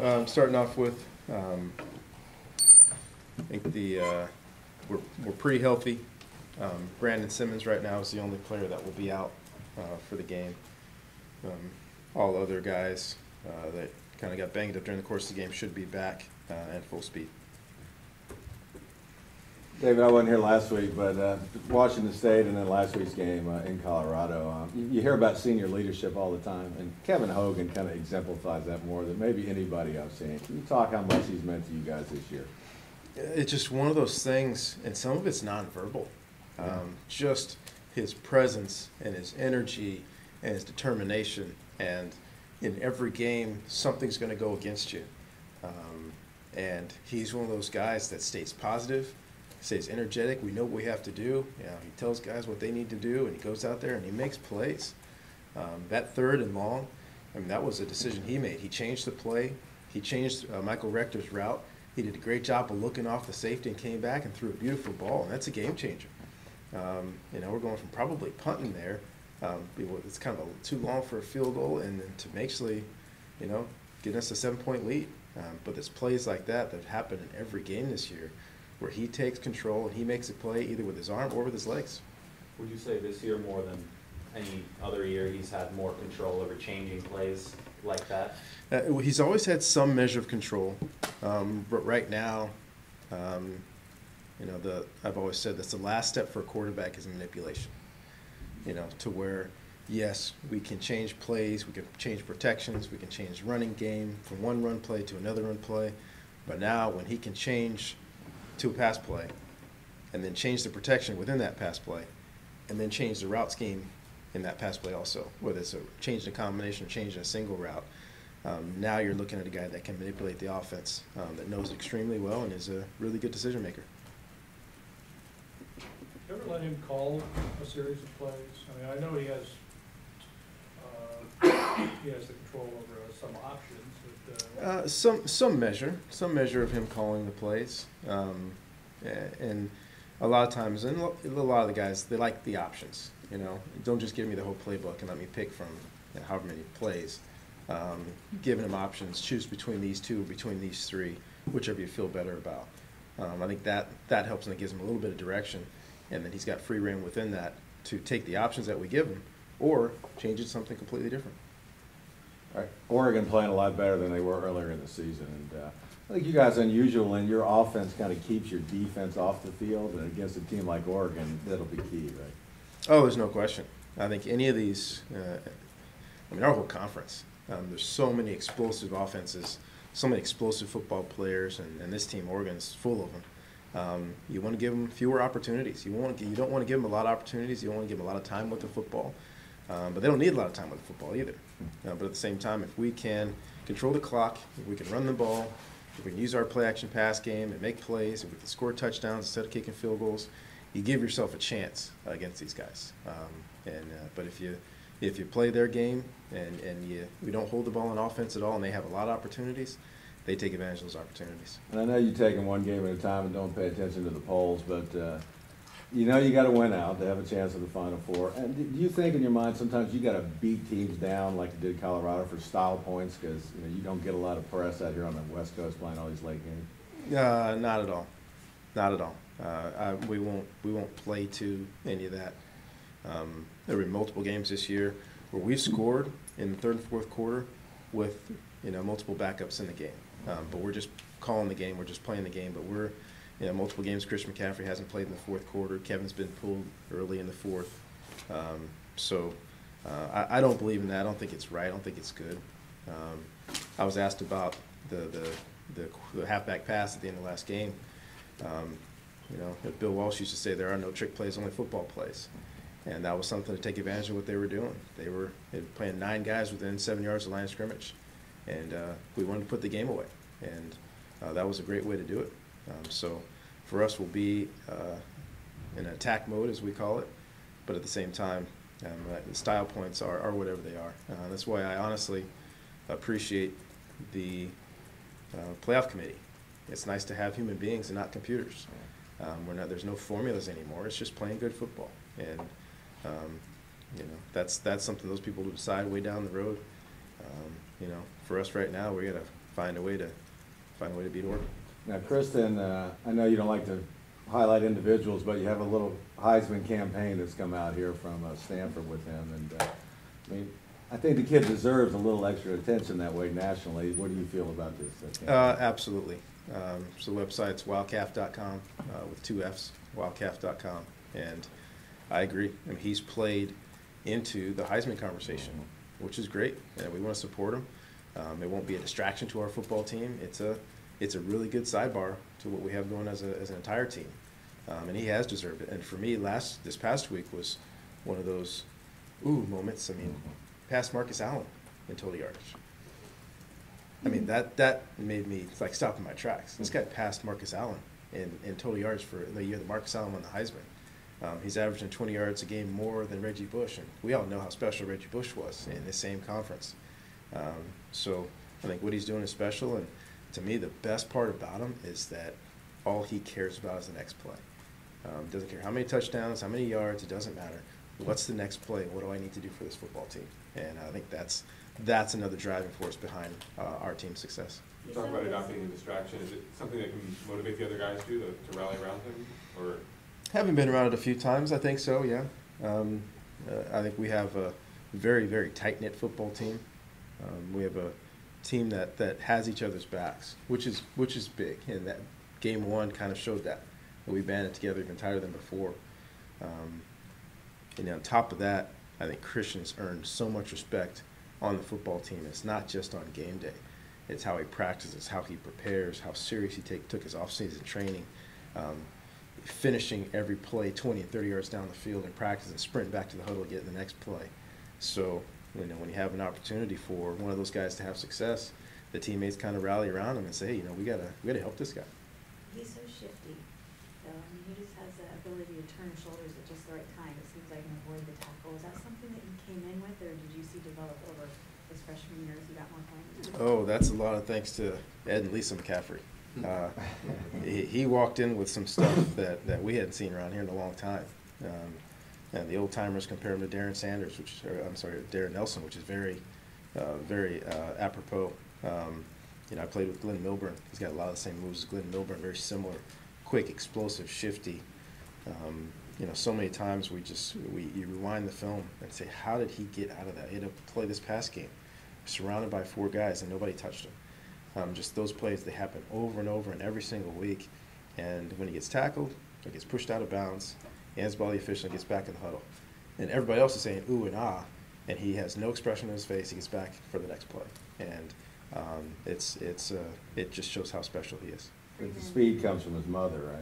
Starting off with, I think we're pretty healthy. Brandon Simmons right now is the only player that will be out for the game. All other guys that kind of got banged up during the course of the game should be back at full speed. David, I wasn't here last week, but Washington State and then last week's game in Colorado, you hear about senior leadership all the time, and Kevin Hogan kind of exemplifies that more than maybe anybody I've seen. Can you talk how much he's meant to you guys this year? It's just one of those things, and some of it's nonverbal. Just his presence and his energy and his determination, and in every game, something's going to go against you. And he's one of those guys that stays positive, stays energetic. We know what we have to do. He tells guys what they need to do, and he goes out there and he makes plays. That third and long, that was a decision he made. He changed the play. He changed Michael Rector's route. He did a great job of looking off the safety and came back and threw a beautiful ball, and that's a game changer. We're going from probably punting there. It's kind of too long for a field goal, and then to actually, get us a 7-point lead. But there's plays like that happen in every game this year, where he takes control and he makes a play either with his arm or with his legs. Would you say this year more than any other year he's had more control over changing plays like that? He's always had some measure of control, but right now, I've always said that's the last step for a quarterback is manipulation. To where, yes, we can change plays, we can change protections, we can change running game from one run play to another run play, but now when he can change to a pass play, and then change the protection within that pass play, and then change the route scheme in that pass play also, whether it's a change in a combination or change in a single route. Now you're looking at a guy that can manipulate the offense, that knows extremely well and is a really good decision maker. You ever let him call a series of plays? I know he has the control over some options. But, Some measure of him calling the plays, and a lot of times, and a lot of the guys, they like the options. Don't just give me the whole playbook and let me pick from however many plays. Giving him options, choose between these two, between these three, whichever you feel better about. I think that helps, and it gives him a little bit of direction, and then he's got free rein within that to take the options that we give him or change it to something completely different. All right. Oregon playing a lot better than they were earlier in the season, and I think you guys are unusual in your offense kind of keeps your defense off the field, and against a team like Oregon, that'll be key, right? Oh, there's no question. I think any of these, our whole conference, there's so many explosive offenses, so many explosive football players, and this team, Oregon's full of them. You want to give them fewer opportunities. You don't want to give them a lot of opportunities. You don't want to give them a lot of time with the football. But they don't need a lot of time with the football either. But at the same time, if we can control the clock, if we can run the ball, if we can use our play-action pass game and make plays, if we can score touchdowns instead of kicking field goals, you give yourself a chance against these guys. But if you play their game and we don't hold the ball on offense at all, and they have a lot of opportunities, they take advantage of those opportunities. And I know you take them one game at a time and don't pay attention to the polls, but you got to win out to have a chance of the Final Four. And do you think in your mind sometimes you got to beat teams down like you did Colorado for style points because you don't get a lot of press out here on the West Coast playing all these late games? Not at all. Not at all. We won't play to any of that. There were multiple games this year where we've scored in the third and fourth quarter with multiple backups in the game. But we're just calling the game. We're just playing the game. But we're multiple games. Chris McCaffrey hasn't played in the fourth quarter. Kevin's been pulled early in the fourth. I don't believe in that. I don't think it's right. I don't think it's good. I was asked about the halfback pass at the end of the last game. Bill Walsh used to say there are no trick plays, only football plays. And that was something to take advantage of what they were doing. They were playing 9 guys within 7 yards of the line of scrimmage. And we wanted to put the game away. And that was a great way to do it. So for us, we'll be in attack mode, as we call it. But at the same time, the style points are whatever they are. That's why I honestly appreciate the playoff committee. It's nice to have human beings and not computers. There's no formulas anymore. It's just playing good football. And that's something those people will decide way down the road. For us right now, we got to find a way to beat Oregon. Now, Kristen, I know you don't like to highlight individuals, but you have a little Heisman campaign that's come out here from Stanford with him, and I mean, I think the kid deserves a little extra attention that way nationally. What do you feel about this campaign? Absolutely. So the website's wildcalf.com with 2 Fs, wildcalf.com, and I agree. I mean, he's played into the Heisman conversation, which is great, and we want to support him. It won't be a distraction to our football team. It's a really good sidebar to what we have going as an entire team, and he has deserved it. And for me, this past week was one of those ooh moments. I mean, past Marcus Allen in total yardage. I mean, that made me like stop in my tracks. This guy passed Marcus Allen in total yards for the year that Marcus Allen won the Heisman. He's averaging 20 yards a game more than Reggie Bush, and we all know how special Reggie Bush was in the same conference. So I think what he's doing is special, and to me, the best part about him is that all he cares about is the next play. Doesn't care how many touchdowns, how many yards, it doesn't matter. What's the next play? What do I need to do for this football team? And I think that's another driving force behind our team's success. You talk about adopting a distraction. Is it something that can motivate the other guys too, to rally around him? Or Having been around it a few times, I think so, yeah. I think we have a very, very tight-knit football team. We have a team that has each other's backs, which is big. And that game one kind of showed that. We banded together even tighter than before. And on top of that, I think Christian's earned so much respect on the football team. It's not just on game day. It's how he practices, how he prepares, how serious he took his off-season training, finishing every play 20 and 30 yards down the field in practice and sprinting back to the huddle to get the next play. So, when you have an opportunity for one of those guys to have success, the teammates kind of rally around him and say, hey, we gotta help this guy. He's so shifty, though. I mean, he just has the ability to turn shoulders at just the right time. It seems like, and avoid the tackle. Is that something that you came in with, or did you see develop over his freshman year as he got more time? Oh, that's a lot of thanks to Ed and Lisa McCaffrey. He walked in with some stuff that we hadn't seen around here in a long time. And the old timers compare him to Darren Sanders, Darren Nelson, which is very apropos. I played with Glenn Milburn. He's got a lot of the same moves as Glenn Milburn, very similar, quick, explosive, shifty. So many times you rewind the film and say, how did he get out of that? He had to play this pass game, surrounded by 4 guys, and nobody touched him. Just those plays, they happen over and over and every single week. And when he gets tackled or gets pushed out of bounds, he hands the ball to the official and gets back in the huddle. And everybody else is saying ooh and ah, and he has no expression on his face. He gets back for the next play. And it just shows how special he is. The speed comes from his mother,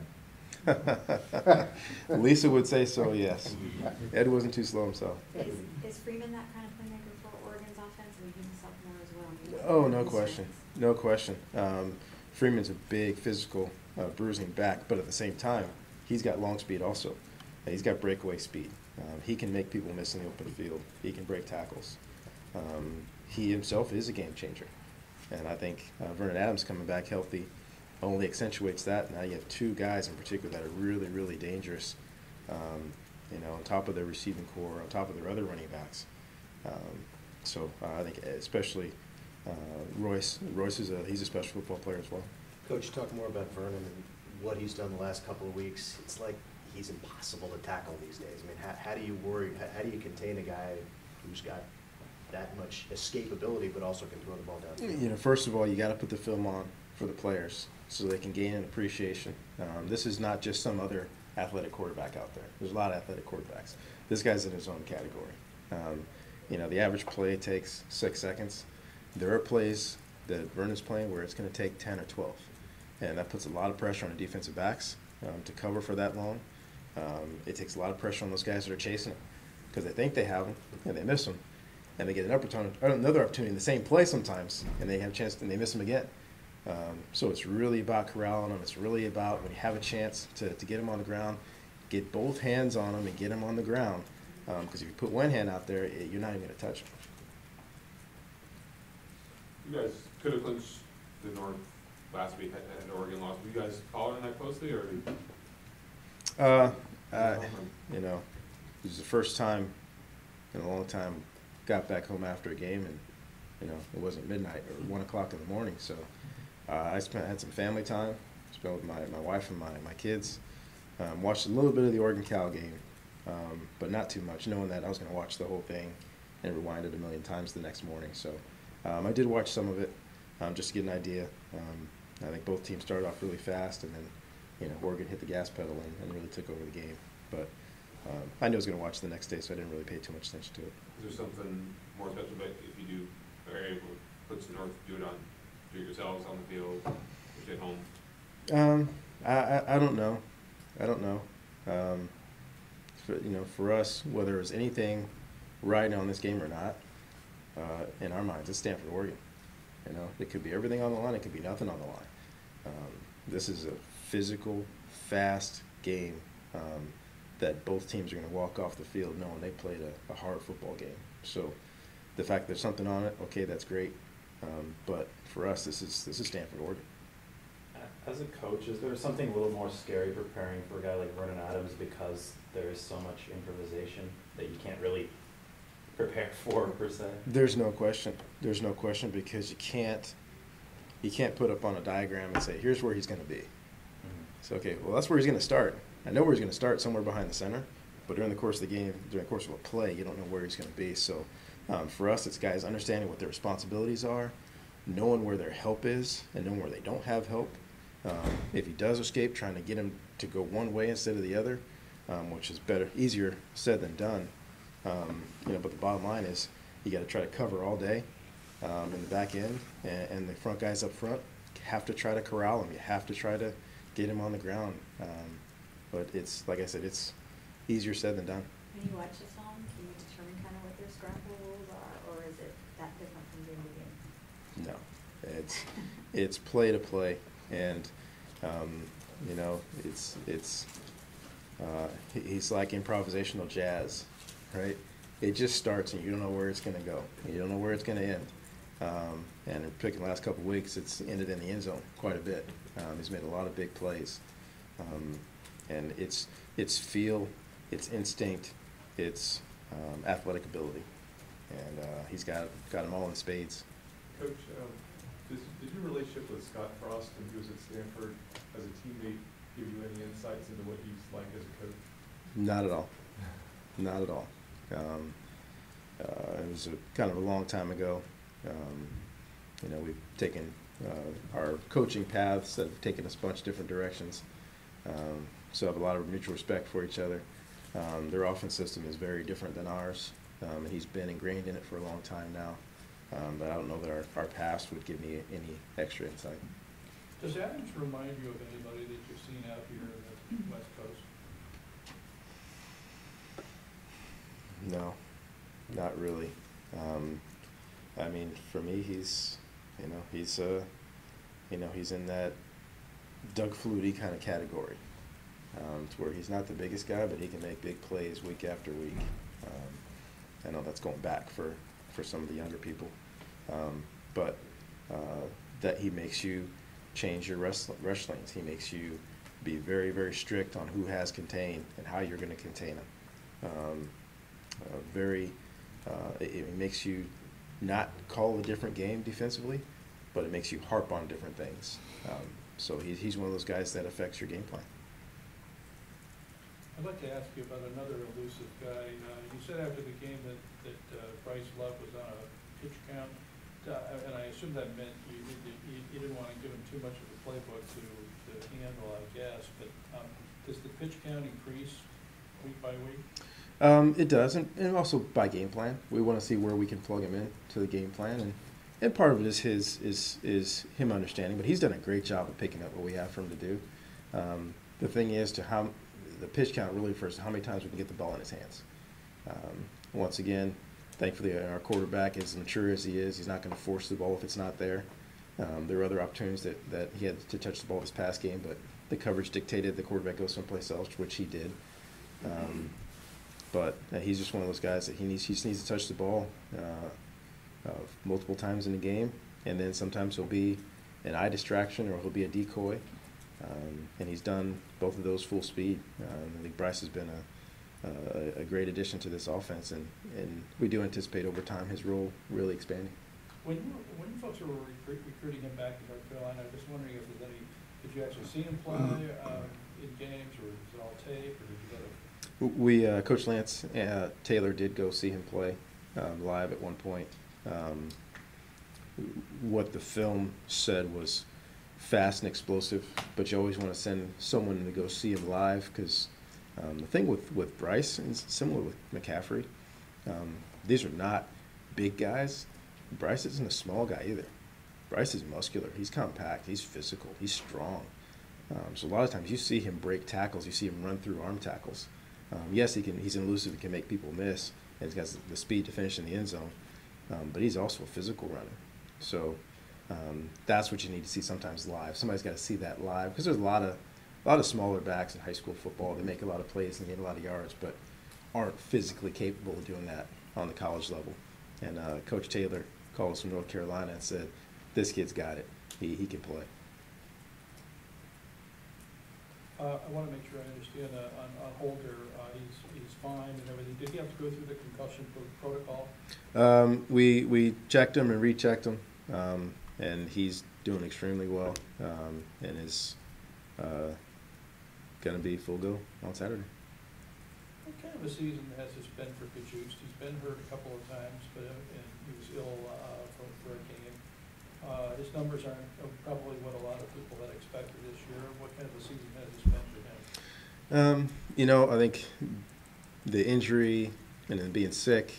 right? Lisa would say so, yes. Ed wasn't too slow himself. Is Freeman that kind of playmaker for Oregon's offense? I mean, he's a sophomore as well. Oh, no question. No question. Freeman's a big physical bruising back, but at the same time, he's got long speed also. He's got breakaway speed. He can make people miss in the open field. He can break tackles. He himself is a game changer. And I think Vernon Adams coming back healthy only accentuates that. Now you have 2 guys in particular that are really, really dangerous, on top of their receiving core, on top of their other running backs. So I think especially Royce he's a special football player as well. Coach, talk more about Vernon and what he's done the last couple of weeks. It's like he's impossible to tackle these days. I mean, how do you worry, how do you contain a guy who's got that much escapability but also can throw the ball down? First of all, you got to put the film on for the players so they can gain an appreciation. This is not just some other athletic quarterback out there. There's a lot of athletic quarterbacks. This guy's in his own category. The average play takes 6 seconds. There are plays that Vernon's playing where it's going to take 10 or 12. And that puts a lot of pressure on the defensive backs to cover for that long. It takes a lot of pressure on those guys that are chasing him because they think they have him and they miss him. And they get another opportunity in the same play sometimes, and they have a chance and they miss him again. So it's really about corralling them. It's really about when you have a chance to get him on the ground, get both hands on him and get him on the ground. Because if you put one hand out there, you're not even going to touch him. you guys could have clinched the North last week at Oregon lost. Were you guys following that closely, or? It was the first time in a long time got back home after a game, and You know, it wasn't midnight or 1 o'clock in the morning. So I had some family time, spent with my wife and my kids. Watched a little bit of the Oregon-Cal game, but not too much, knowing that I was going to watch the whole thing and rewind it a million times the next morning. So I did watch some of it just to get an idea. I think both teams started off really fast, and then, you know, Oregon hit the gas pedal and really took over the game. But I knew I was going to watch the next day, so I didn't really pay too much attention to it. Is there something more special about if you do, are able to put some North, do it yourselves on the field, or at home? I don't know. I don't know. For us, whether it's anything riding on this game or not, in our minds, it's Stanford, Oregon. You know, it could be everything on the line. It could be nothing on the line. This is a physical, fast game that both teams are going to walk off the field knowing they played a hard football game. So the fact there's something on it, okay, that's great. But for us, this is Stanford, Oregon. As a coach, is there something a little more scary preparing for a guy like Vernon Adams because there is so much improvisation that you can't really prepare for, per se? There's no question. There's no question, because you can't put up on a diagram and say, here's where he's going to be. So, okay, well, that's where he's going to start. I know where he's going to start, somewhere behind the center, but during the course of the game, during the course of a play, you don't know where he's going to be. So for us, it's guys understanding what their responsibilities are, knowing where their help is, and knowing where they don't have help. If he does escape, trying to get him to go one way instead of the other, which is easier said than done. But the bottom line is you got to try to cover all day in the back end, and the front guys up front have to try to corral him. You have to try to get him on the ground. But it's, like I said, it's easier said than done. When you watch this film, can you determine kind of what their scramble rules are, or is it that different from game to game? No, it's play to play, and he's like improvisational jazz, right? It just starts and you don't know where it's going to go. You don't know where it's going to end. And picking the last couple of weeks, it's ended in the end zone quite a bit. He's made a lot of big plays, and it's feel, it's instinct, it's athletic ability, and he's got them all in spades. Coach, did your relationship with Scott Frost when he was at Stanford as a teammate give you any insights into what he's like as a coach? Not at all. Not at all. It was kind of a long time ago. We've taken our coaching paths that have taken us a bunch of different directions. So I have a lot of mutual respect for each other. Their offense system is very different than ours, and he's been ingrained in it for a long time now. But I don't know that our past would give me any extra insight. Does Adams remind you of anybody that you've seen out here in the West Coast? No, not really. For me, he's in that Doug Flutie kind of category, to where he's not the biggest guy, but he can make big plays week after week. I know that's going back for some of the younger people, but that he makes you change your rush lanes. He makes you be very, very strict on who has contain and how you're going to contain them. It makes you not call a different game defensively, but it makes you harp on different things. So he's one of those guys that affects your game plan. I'd like to ask you about another elusive guy. You said after the game that Bryce Love was on a pitch count, and I assume that meant you didn't want to give him too much of the playbook to handle, I guess. But does the pitch count increase week by week? It does, and also by game plan. We want to see where we can plug him in to the game plan, and part of it is him understanding. But he's done a great job of picking up what we have for him to do. The thing is, the pitch count really refers to how many times we can get the ball in his hands. Once again, thankfully our quarterback, as mature as he is, he's not going to force the ball if it's not there. There are other opportunities that he had to touch the ball this past game, but the coverage dictated the quarterback goes someplace else, which he did. But he's just one of those guys that he just needs to touch the ball multiple times in the game, and then sometimes he'll be an eye distraction or he'll be a decoy. And he's done both of those full speed. I think Bryce has been a great addition to this offense, and we do anticipate over time his role really expanding. When you folks were recruiting him back to North Carolina, I'm just wondering if there's any, did you actually see him play in games, or was it all tape, or did you go to? We, Coach Lance Taylor did go see him play live at one point. What the film said was fast and explosive, but you always want to send someone to go see him live, because the thing with Bryce, and it's similar with McCaffrey, these are not big guys. Bryce isn't a small guy either. Bryce is muscular. He's compact. He's physical. He's strong. So a lot of times you see him break tackles. You see him run through arm tackles. Yes, he's elusive and can make people miss, and he's got the speed to finish in the end zone, but he's also a physical runner. So that's what you need to see sometimes live. Somebody's got to see that live, because there's a lot of smaller backs in high school football that make a lot of plays and gain a lot of yards, but aren't physically capable of doing that on the college level. And Coach Taylor called us from North Carolina and said, "This kid's got it. He can play." I want to make sure I understand on Holder, he's fine and everything. Did he have to go through the concussion protocol? We checked him and rechecked him, and he's doing extremely well, and is going to be full go on Saturday. What kind of a season has this been for Kajust? He's been hurt a couple of times, but and he was ill for a game. His numbers aren't probably what a lot of people had expected this year. What kind of a season has this been for him? You know, I think the injury and then being sick,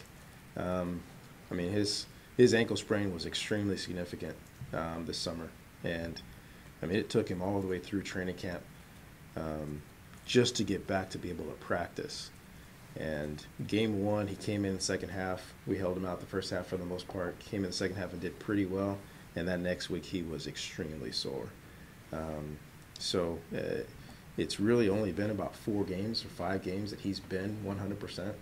I mean, his ankle sprain was extremely significant this summer. And, I mean, it took him all the way through training camp just to get back to be able to practice. And game one, he came in the second half. We held him out the first half for the most part. Came in the second half and did pretty well. And that next week, he was extremely sore. It's really only been about 4 games or 5 games that he's been 100%.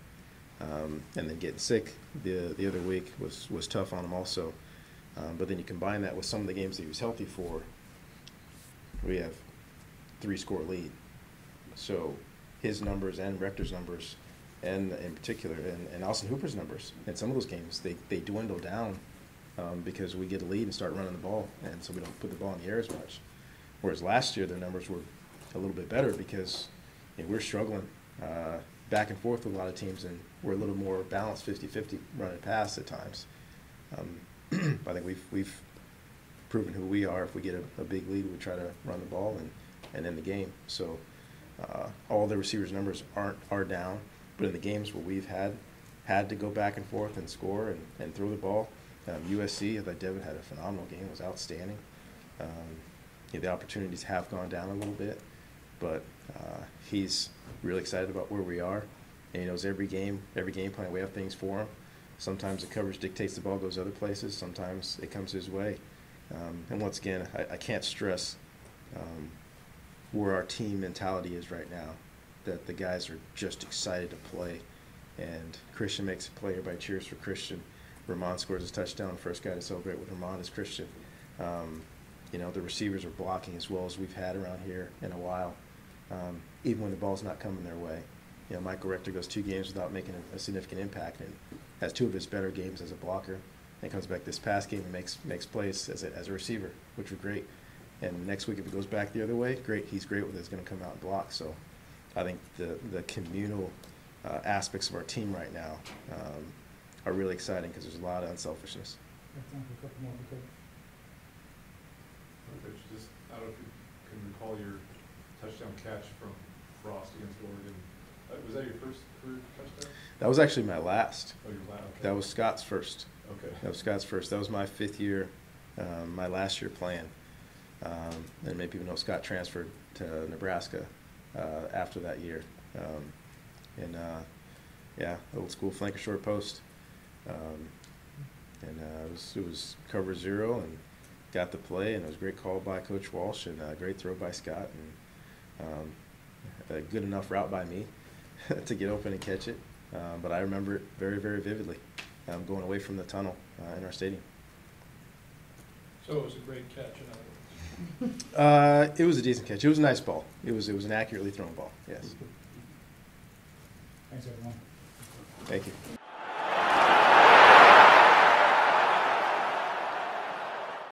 And then getting sick the other week was tough on him also. But then you combine that with some of the games that he was healthy for, we have 3-score lead. So his numbers and Rector's numbers, and in particular, and Austin Hooper's numbers, in some of those games, they dwindle down because we get a lead and start running the ball, and so we don't put the ball in the air as much. Whereas last year, their numbers were a little bit better because we're struggling back and forth with a lot of teams, and we're a little more balanced 50-50 running pass at times. I think we've proven who we are. If we get a big lead, we try to run the ball and end the game. So all the receivers' numbers are down, but in the games where we've had to go back and forth and score and throw the ball, USC, I thought Devin had a phenomenal game. It was outstanding. The opportunities have gone down a little bit, but he's really excited about where we are. And he knows every game plan, we have things for him. Sometimes the coverage dictates the ball goes other places. Sometimes it comes his way. And once again, I can't stress where our team mentality is right now, that the guys are just excited to play. And Christian makes a play, everybody cheers for Christian. Ramon scores his touchdown, the first guy to celebrate with Ramon is Christian. The receivers are blocking as well as we've had around here in a while, even when the ball's not coming their way. Michael Rector goes 2 games without making a significant impact and has 2 of his better games as a blocker. And comes back this past game and makes plays as a receiver, which were great. And next week, if it goes back the other way, great. He's great with it. He's going to come out and block. So I think the communal aspects of our team right now are really exciting because there's a lot of unselfishness. Coach, just, I don't know if you can recall your touchdown catch from Frost against Oregon. Was that your first career touchdown? That was actually my last. Oh, your last. Okay. That was Scott's first. Okay. That was Scott's first. That was my 5th year, my last year playing. And many people know Scott transferred to Nebraska after that year. Old school flanker short post. It was cover 0 and got the play, and it was a great call by Coach Walsh and a great throw by Scott, and a good enough route by me to get open and catch it. But I remember it very, very vividly, going away from the tunnel in our stadium. So it was a great catch, in other words. It was a decent catch. It was a nice ball. It was an accurately thrown ball. Yes. Thanks, everyone. Thank you.